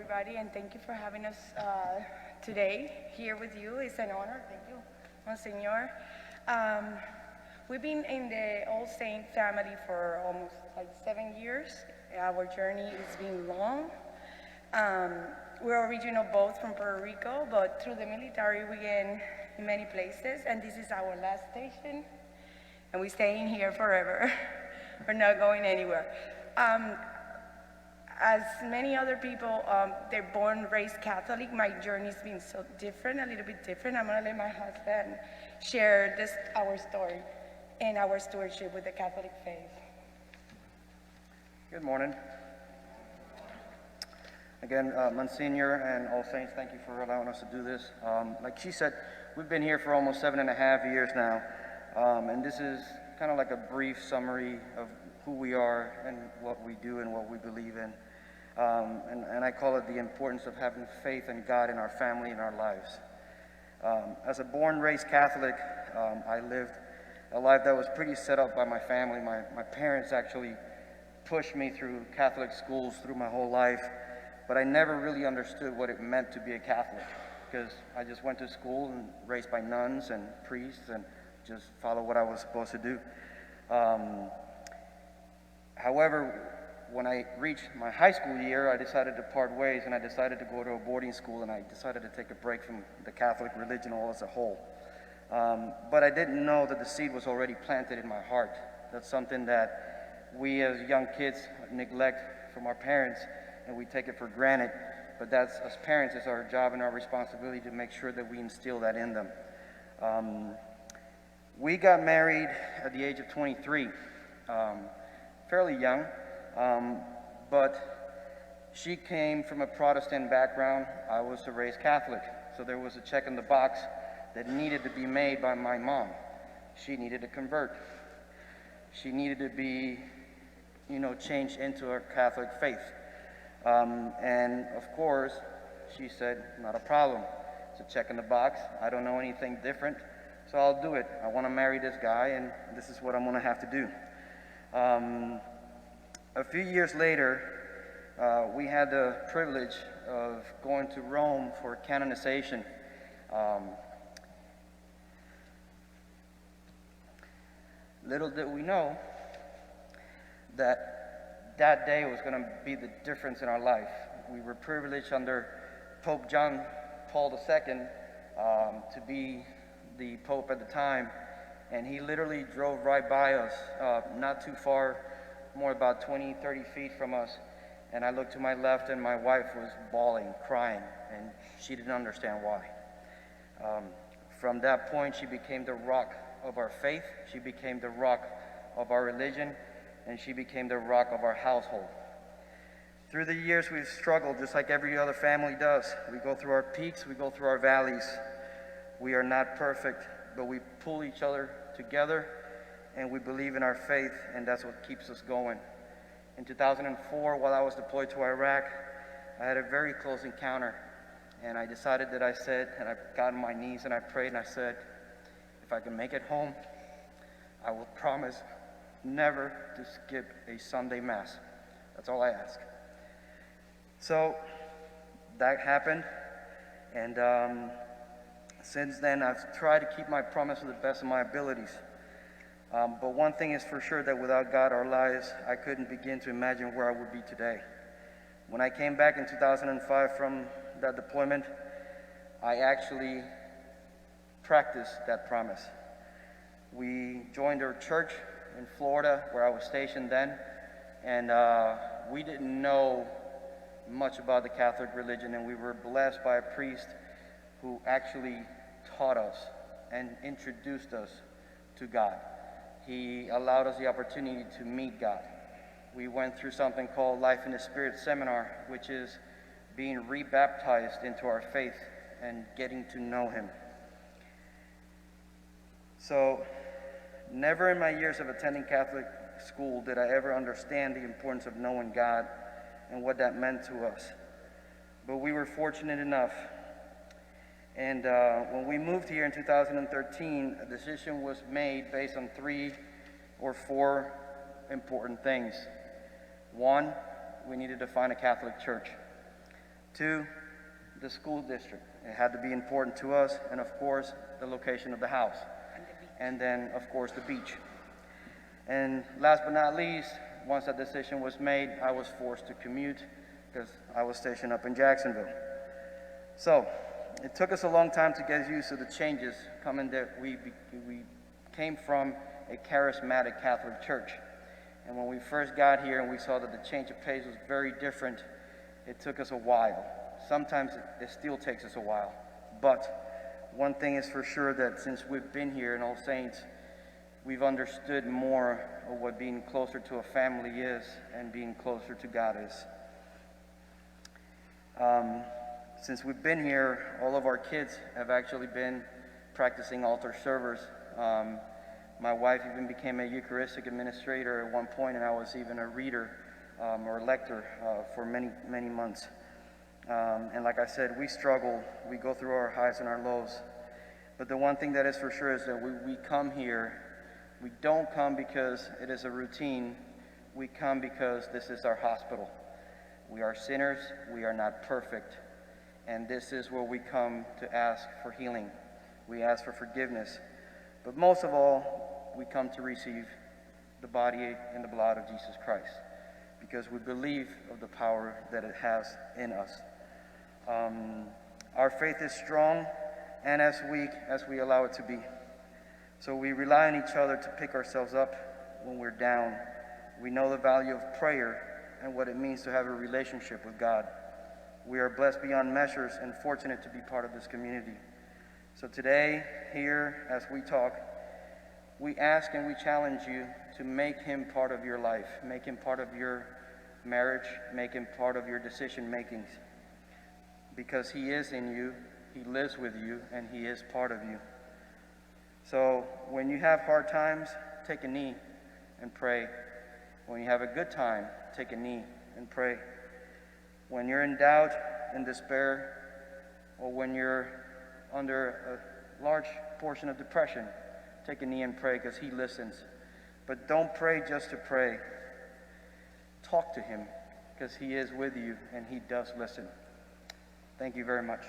everybody, and thank you for having us today here with you. It's an honor. Thank you, Monsignor. We've been in the All Saint family for almost like 7 years. Our journey has been long. We're original both from Puerto Rico, but through the military we get in many places, and this is our last station, and we're staying here forever. We're not going anywhere. As many other people, they're born, raised Catholic. My journey's been so different, a little bit different. I'm gonna let my husband share our story and our stewardship with the Catholic faith. Good morning. Again, Monsignor and All Saints, thank you for allowing us to do this. Like she said, we've been here for almost 7.5 years now, and this is kind of like a brief summary of who we are and what we do and what we believe in. And I call it the importance of having faith in God in our family and our lives. As a born-raised Catholic, I lived a life that was pretty set up by my family. My parents actually pushed me through Catholic schools through my whole life, but I never really understood what it meant to be a Catholic, because I just went to school and raised by nuns and priests and just followed what I was supposed to do. However, when I reached my high school year, I decided to part ways, and I decided to go to a boarding school, and I decided to take a break from the Catholic religion all as a whole. But I didn't know that the seed was already planted in my heart. That's something that we as young kids neglect from our parents, and we take it for granted. But that's, as parents, it's our job and our responsibility to make sure that we instill that in them. We got married at the age of 23, fairly young. But she came from a Protestant background. I was a raised Catholic. So there was a check in the box that needed to be made by my mom. She needed to convert. She needed to be, changed into her Catholic faith. And of course, she said, not a problem. It's a check in the box. I don't know anything different, so I'll do it. I want to marry this guy, and this is what I'm going to have to do. A few years later, we had the privilege of going to Rome for canonization. Little did we know that that day was going to be the difference in our life. We were privileged under Pope John Paul II to be the Pope at the time, and he literally drove right by us, not too far, more about 20, 30 feet from us, and I looked to my left and my wife was bawling, crying, and she didn't understand why. From that point, she became the rock of our faith, she became the rock of our religion, and she became the rock of our household. Through the years, we've struggled just like every other family does. We go through our peaks, we go through our valleys. We are not perfect, but we pull each other together, and we believe in our faith, and that's what keeps us going. In 2004, while I was deployed to Iraq, I had a very close encounter, and I decided that I got on my knees and I prayed, and I said, if I can make it home, I will promise never to skip a Sunday Mass. That's all I ask. So that happened, and since then I've tried to keep my promise to the best of my abilities. But one thing is for sure, that without God, our lives, I couldn't begin to imagine where I would be today. When I came back in 2005 from that deployment, I actually practiced that promise. We joined our church in Florida, where I was stationed then, and we didn't know much about the Catholic religion, and we were blessed by a priest who actually taught us and introduced us to God. He allowed us the opportunity to meet God. We went through something called Life in the Spirit Seminar, which is being rebaptized into our faith and getting to know Him. So, never in my years of attending Catholic school did I ever understand the importance of knowing God and what that meant to us. But we were fortunate enough. And when we moved here in 2013, a decision was made based on 3 or 4 important things. One, we needed to find a Catholic church. 2, the school district. It had to be important to us, and of course, the location of the house. And then, of course, the beach. And last but not least, once that decision was made, I was forced to commute because I was stationed up in Jacksonville. So it took us a long time to get used to the changes coming that we came from a charismatic Catholic church. And when we first got here and we saw that the change of pace was very different, it took us a while. Sometimes it still takes us a while. But one thing is for sure, that since we've been here in All Saints, we've understood more of what being closer to a family is and being closer to God is. Since we've been here, all of our kids have actually been practicing altar servers. My wife even became a Eucharistic administrator at one point, and I was even a reader or lector for many, many months. And like I said, we struggle. We go through our highs and our lows. But the one thing that is for sure is that we come here. We don't come because it is a routine. We come because this is our hospital. We are sinners. We are not perfect. And this is where we come to ask for healing. We ask for forgiveness. But most of all, we come to receive the body and the blood of Jesus Christ, because we believe of the power that it has in us. Our faith is strong and as weak as we allow it to be. So we rely on each other to pick ourselves up when we're down. We know the value of prayer and what it means to have a relationship with God. We are blessed beyond measures and fortunate to be part of this community. So today, here, as we talk, we ask and we challenge you to make him part of your life, make him part of your marriage, make him part of your decision makings. Because he is in you, he lives with you, and he is part of you. So when you have hard times, take a knee and pray. When you have a good time, take a knee and pray. When you're in doubt and despair, or when you're under a large portion of depression, take a knee and pray, because he listens. But don't pray just to pray. Talk to him, because he is with you and he does listen. Thank you very much.